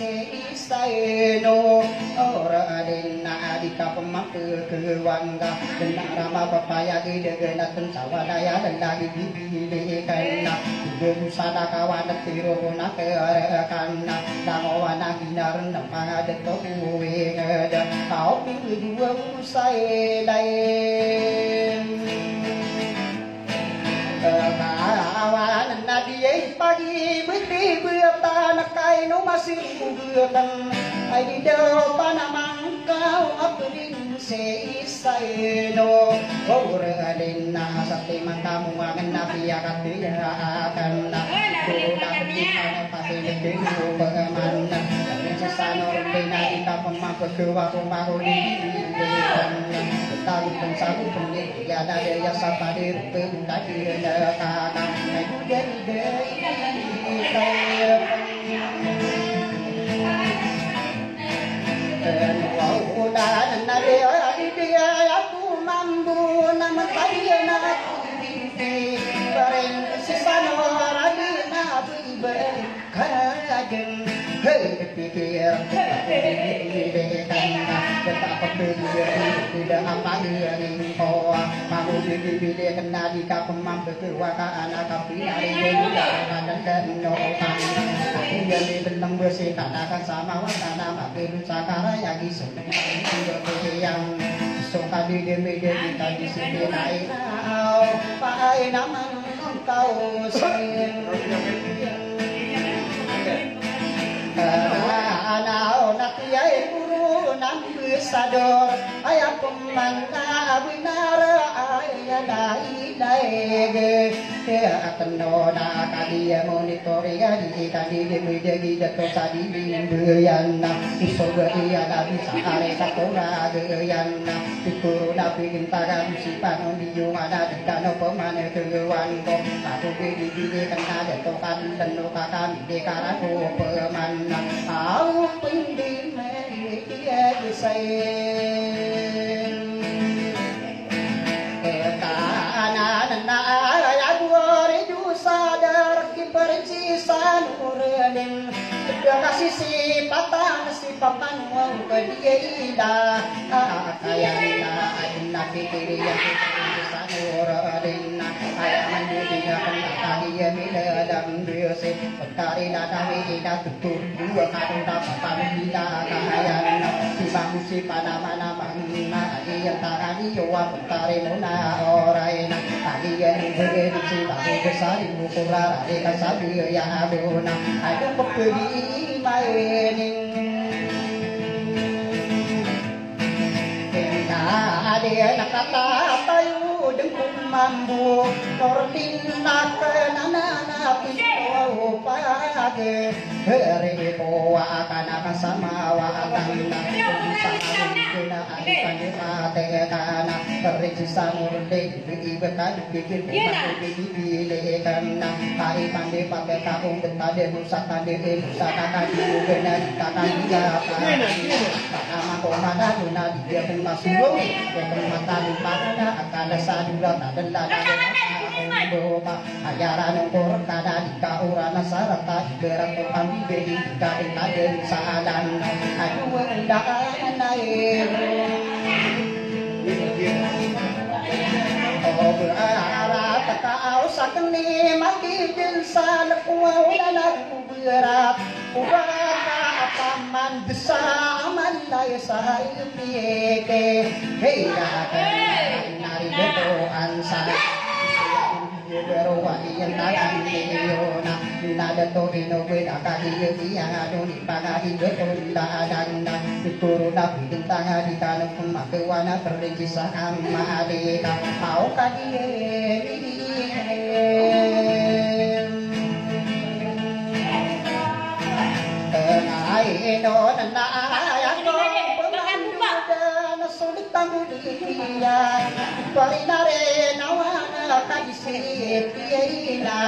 Saino ora dena adika pemampu kewangga dena rama papaya gede gena tencawadaya dan lagi bibili kana kudu sadakawan tiro na kana dangowana hinar namanga deto uwe ngada kau pilih dua usai lain kawan nadi pagi beri berta nakai no masih bukan ai di depan amang kau aprin seisai no ora dena sate mangkamu angen nabi akan dia akan pasti lebih bagaimana sesanor dena kita pemampu kewaku di tahu pensaku pendek ya ada ya sapade rupen tadi kata aku dari dan ada dia aku mampu nama tadi aku bareng sesanor adina beri kajeng pikir betapa tidak apa ini kau mau pilih kena di kapal mampu kewakaan tapi hari ini dan kenokan yang dibenang bersih katakan sama warna makin sakara yang isu yang suka di media kita di sini naik pakai nama kau anak tiai guru nampu sador ayah pemana benar ayah dai kenoda kadia monitori kadi demi jatuh tadi biyana isoga iya nabi sahare katora geyana ikuru nabi intara musipan diung ada di danau pemane kewan kok aku bidi kena jatuh kan dan luka kami dekaraku pemana au pindi me dia desain kasih sifatan sifapan mau ke dia ida kayana inna fikiri yang kita sanura ayah mandinya kena dia bila dan dia se perkara dah ida tutur dua kata papan ida kayana sifamu sifana mana mana dia tarani yoa perkara mona oraina dia beri sifamu besar mukura dia sabi ya abuna ada pepedi mainin dia nakata tayu dengkung mambu nortin nak nana pintu page hari bawa akan sama wakan kena akan mate kana pergi sanur de bekan bikin pilih kana hari pandai pakai kaung betade musaka de musaka kadi benar kata dia nama komanda guna dia pun masih mata pada akan sadura tadenda doa ajaran ngor kada di kaurana sarata berat kami bedi kada kada sadan adu undangan naik oh berara takau sakni maki jensa lekwala berat ubah paman desa mandai sahai pieke hei nari doan sa berwani yang tangan niona nada to ino beda kali dia adoni pagadi betonda adanda turuna bintang di tanah pemakewana terlegi sama adeka au kadie ino nanda ayako pemandu dan sulit tamu dia parinare nawana kadisipila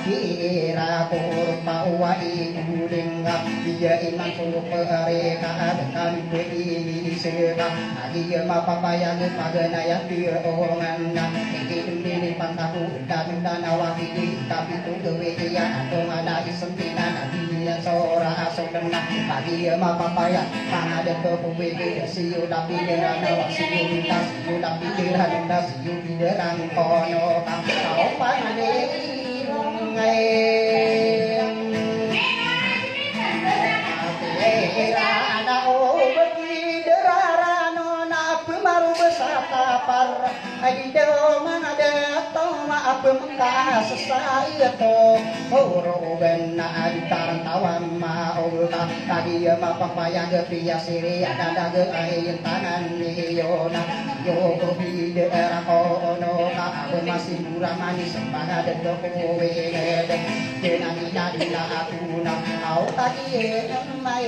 ira kurpa wa ibulinga dia iman puluh pereka adekan ini seba dia mapapayang paganaya dia onganna ini pantaku dan awak ini tapi tu dewe ya atau ada isentina dia sora asokna dia mapapayang ada tu puwe siu tapi dia nawak siu tas siu tapi dia hendak siu dia rang kono kau panade ngai ada obati derarano na pemaru besata par adido manade toma apa mengka sesai to oro ben na aditar tawan ma oga tadi ma papaya ge pria siri ada ge ain tanan ni yona yo bi de era kono ka aku masih murah manis pada de kowe de kenani nadi na aku na au tadi mai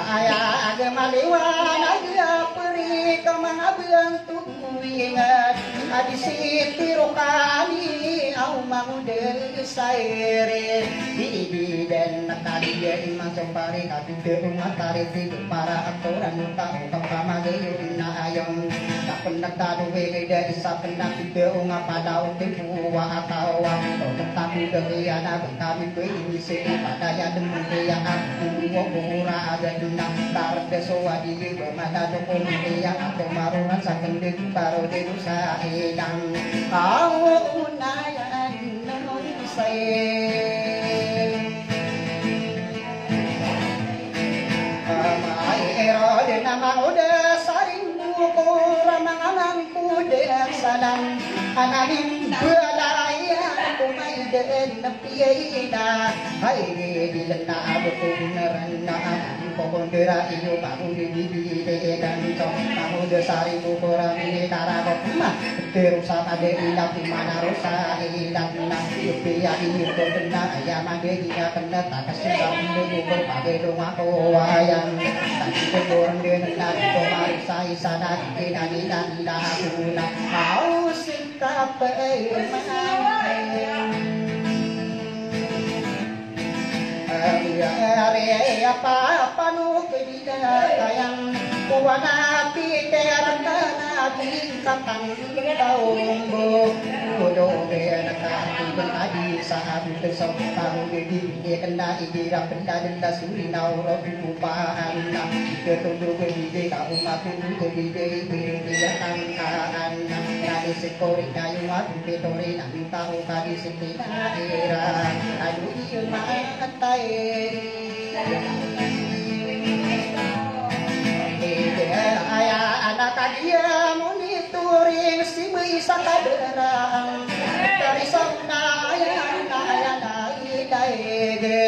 ayah gemaliwan agak peri kemang abang tuwingat adi siti rokani au mau de saire di dan nakali dia imang sempari hati de umat tarik di para aturan tak utama gayun na ayong tak pernah tahu wega isa pernah de unga pada utipu wa atau wa tetapi dari anak kami ini sih pada ya demi yang aku ora ada denang karde sowadi bermata dukung dia atau marunan saken de karo de dosa edang au unayan non sai amai ero de nama udah sarindu ko ramang amangku de salam ananin belaya kumai de nepiida hai di lena abu nerana pondera iyo baru di dan kamu desari ukuran ini tarako mah terus ade ilang di mana rosa ilang nanti biya ini benar ya mage dia kena tak kasih kamu berbagai rumah wayang tadi kurang dengan kemari saya sadar tidak aku nak mau sikap apa nu kedidayang kuwana piter kana tingkatan taumbo kudo bena kati benadi saat besok tahu di kena idira benda denda suri nauro upaan ketundu kedide kau maku kedide dia angkaan nadi sekori kayu mati petori nang tahu kadi setina era aduh ieu matai ayah anak dia monitoring si bisa kaderang dari sana ayah daege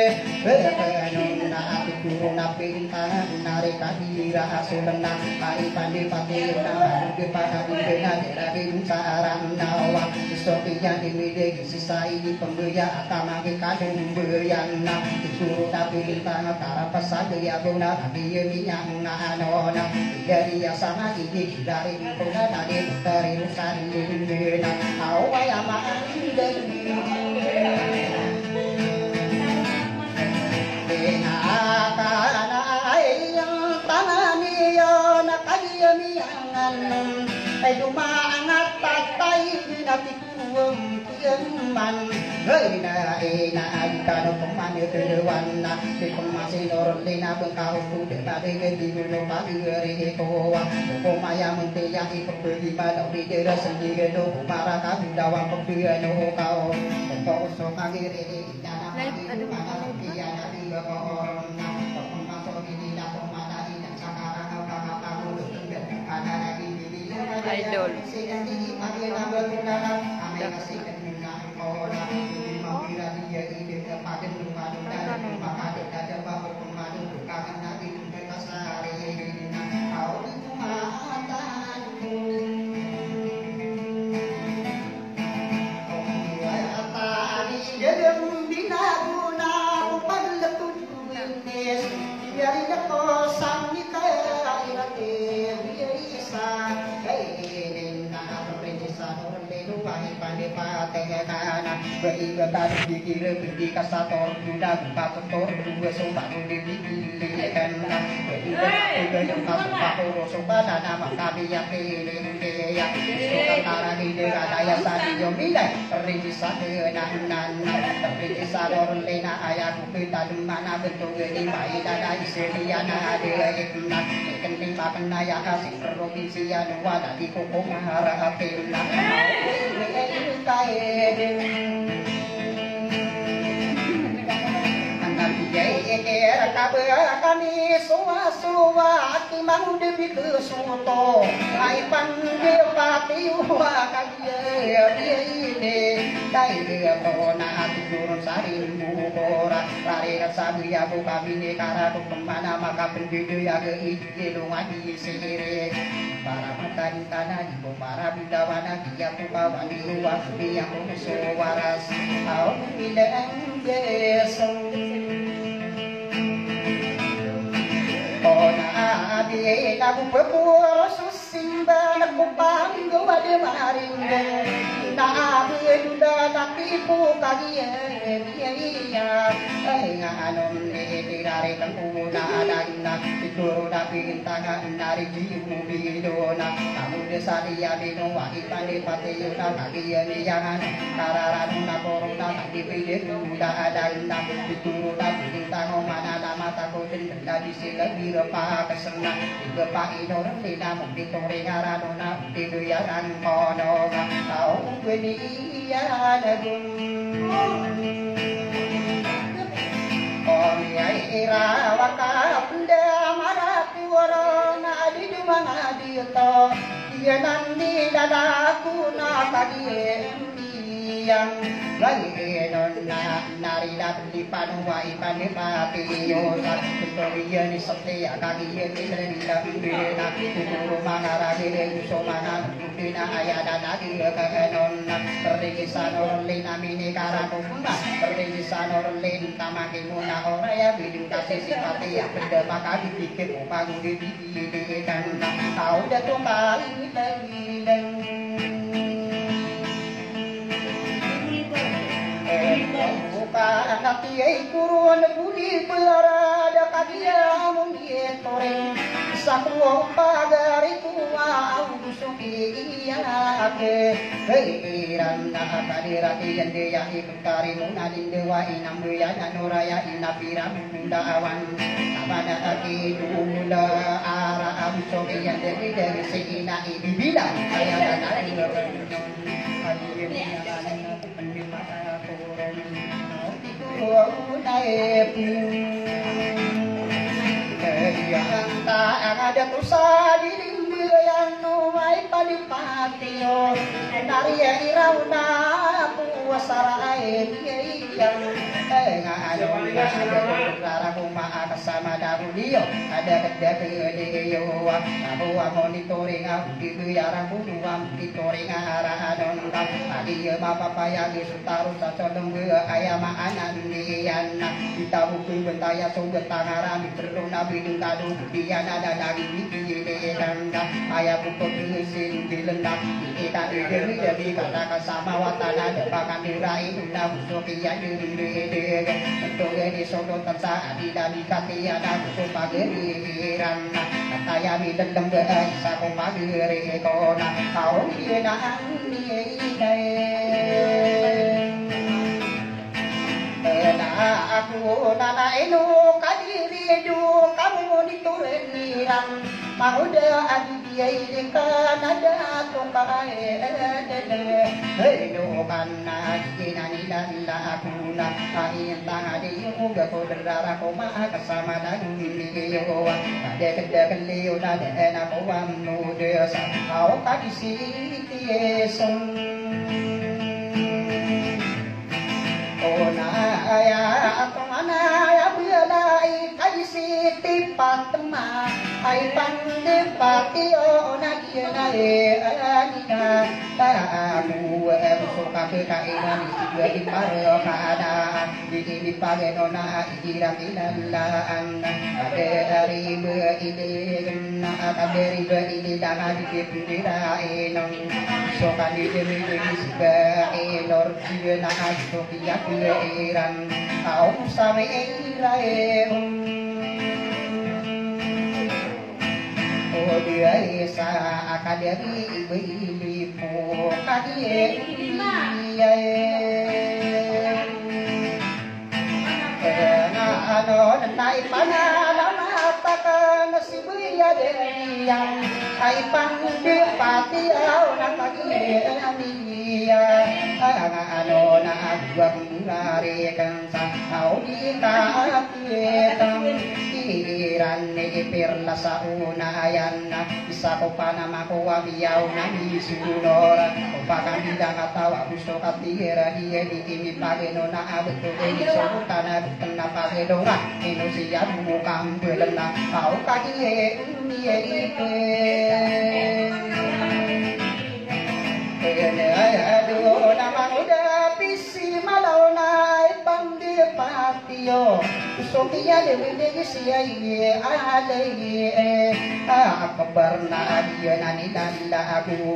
penuna turuna pintan nari kadira asulna kai pandi patirna kepada bina dari sarang nawa sopinya dimide sisai pembaya akamage kadung beriana turuna pintan para pasal ya guna dia minyak anona dari sama ini dari puna dari dari usan dina awai aman ay dumaangat tatay pinatikuwang tiyaman ay na agkano pemani kedewan na di pemasinor lina bengkau kude badai di gunung pagiri kowa pemaya mentiya ipebeli badau di dera sendiri do para kabu dawang pembia no kau kau so kagiri di dana di mana dia dari orang na pemasok ini dah pemana ini sekarang kau kamu ada lagi idol. Dari luwahi pandepate kana beiba tadi dikira bidi kasator duda kasator dua sobat dibili kana beiba yang kasator sobat nama kami yang pilih ya sukantara ide daya sadi jomila rinisa nan rinisa lena ayaku kita mana bentuk ini baik dan iseliana dia ikna kenting makan ya kasih provinsi anu ada di kokong haratina kaedeng anak era kabe kami suwa timang debi kesuto ai pande pati wa kagie ini dai dia corona turun sari mukora lari sabi ya bu kami ne kara kemana maka pendidik ya ke ide wadi sire para matari tanah di para bidawana dia pukawan di luar dia suwaras au bidang besong ona abi lagu pepur susimba lagu panggo ade maringo na abi duda tapi pukagie biaya anon dirare kanguna adana ikuro tapi tangan nari jimu bidona kamu desa dia bino wa ipane pateyuna kagie jangan kararana corona tapi bide duda adana ikuro tapi tangan mana mata ko denda di sini pa kesena pa inor lina mukti tore ngaranona diduyaran kono tau beni iya nagun Om yai ira waka punda marati warona di dumanga dito dia nandi dadaku na kadie yang lagi nona nari di panua ipane pati yo Victoria ni setia kaki ni lenda bina tu mangara de so mana bina ayada nadi ka nona perdikisan orlina mini karatu puna perdikisan orlin tamaki muna ora ya bidung kasih sipati ya benda maka dipikir upagu di dan tahu dah tu kali lagi bukan nanti kurun budi berada kadia mungkin toreng satu pagari tua suki iya ke keiran nak kadirati yang dia ikut tari munadin dewa inam buya nanuraya inapira mundawan pada aki dula ara suki yang dari seina ibida ayah dan ari yang tak ada tusa di yang nuai padipatio dari irauna puasa air yang ada kuma sama dahulu ada kedai aku monitoring aku dibiarang buduam monitoring arah adon tadi apa yang taruh sacodong ayam anak dian kita buku bentaya sobat tangaran teruna bidung kadu dian ada lagi di ayah buku sin dilendang kita diri jadi katakan sama watana depakan dirai undang sokian diri untuk ini sodot tersa tidak dikati ada sumpah geriran kaya mi dendam sa ko magiri ko na kau na ni na aku nana inu kadiri du kamu dituren nirang mahuda adi dia ini kan ada tukai inu kana kinani nanda aku na ain tangadi uga ko berdarah ko ma kasama dan ini yo ada kedekeliu na dena ko amnu desa kau kadisi tieson ona ya atmana ya bialai kaisi tipat ma ai pande pati ona kiana anina aku suka ke kaina juga di paro kada di pagenona irang inalaan ade dari be ide kaderi beri danga dipindirain so kaderi sebagai lor jiwa so kia kuiran au same irae oh dia esa kaderi beri po kaderi ano nai panalamataka nasibuya yang ay pangdipati au nakagiya ano na agwang ngari kan sa au di kaakitang iran ni pirla sa unayan isa ko pa na makuha biyaw na isunor o pakang bidang katawa gusto katira diya di kimi pagino na abot ko ini sobutan na na pagino na ino siya bumukang bulan na au kagiye niya ipe aduh namang udah pisi malau naik pandi patio Sofia dewi siya ye alay kabar na dia nani nanda aku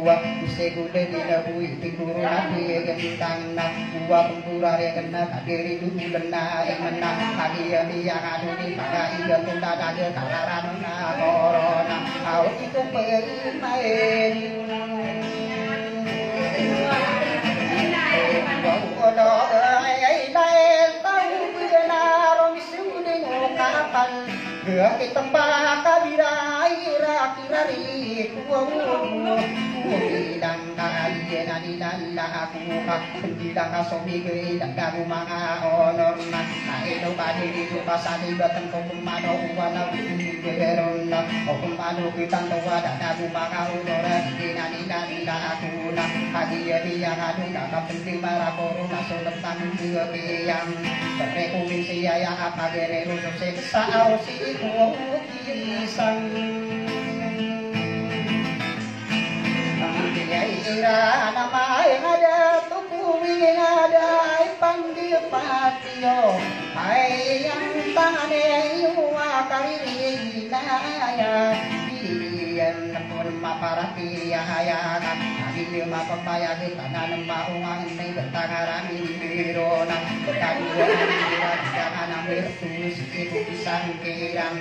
segule dina bui tiguru na dia gentang na buah kumpura re kena kaderi dulu na emana dia dia adu di pakai dia tunda daga kararan na corona au itu main Ono ay tahu benar misuding kapan Gak tempat kabira ira kirari Bilang kalian adilala aku bilang kasomi gay dagdagu mga honor na Naino kadiri ko pasali batang ko kumano uwana Geron na o kumano kitang tawa dagdagu mga honor Dinanila ako na Hadiya adu na kapenting para koro na sulat tanong biyang Berrekumin siya ya apagere rusok sa ausi ko kisang Ira nama yang ada tukuwi yang ada pandi patio ai yang tangane yuwa kariri naya dian pun maparati ya ya kan ini mapapaya kita nanam maungan ini bertangaran ini rona kedua jangan ambil tulus itu pisang kirang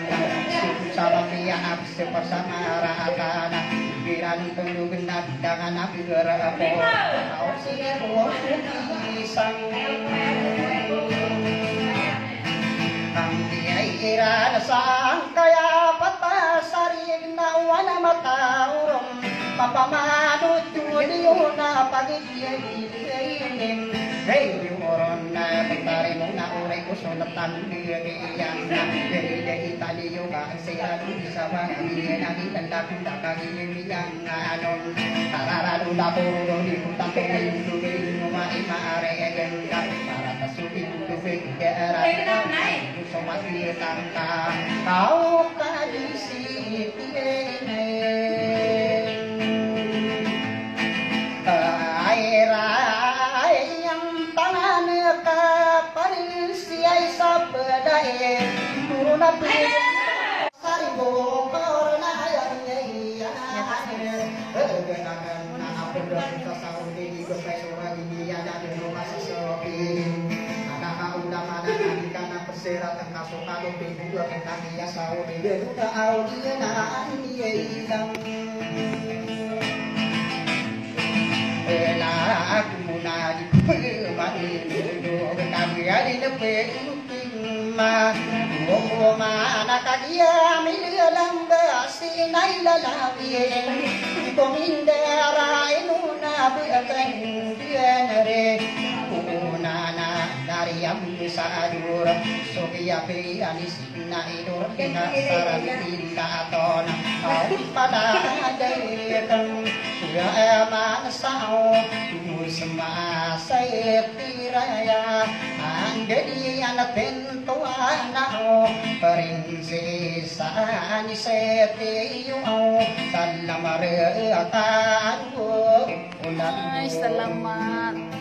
sama dia habis bersama rata pikiran penuh benar jangan api gerapo kau sini pisang dia ira sang kaya patasari nawana mata urong papamano tuliuna pagigilin hey oron na pagtari mo na uray ko sunatan diyan dari taliyo ka siya sa bagay na ditanda kung nakagilin yang anon tararado na puro di kutang pagilin mo maimare agenda para tasukin tubig kaya gusto makitang ka kau kadisipin yang tangan ka parin siya sa pedai muruna pin saribo korna yang iya genakan na apodra sa saudi di gopesora di ada di rumah sesopi ada kaudang ada kana pesera tang kasukado pintu kita dia saudi udah audiena iya idang aku muna di pemani do kami ada di pemma mana kadia milang basi naila lawi komindara inuna bukan dianare kunana dari yang bisa adur sofia pianis na idur kena saran kita atona pada daykan ya emang sao semua saya tiraya jadi anak pintu anak prinsesa ni setiyo salam reatan ulan selamat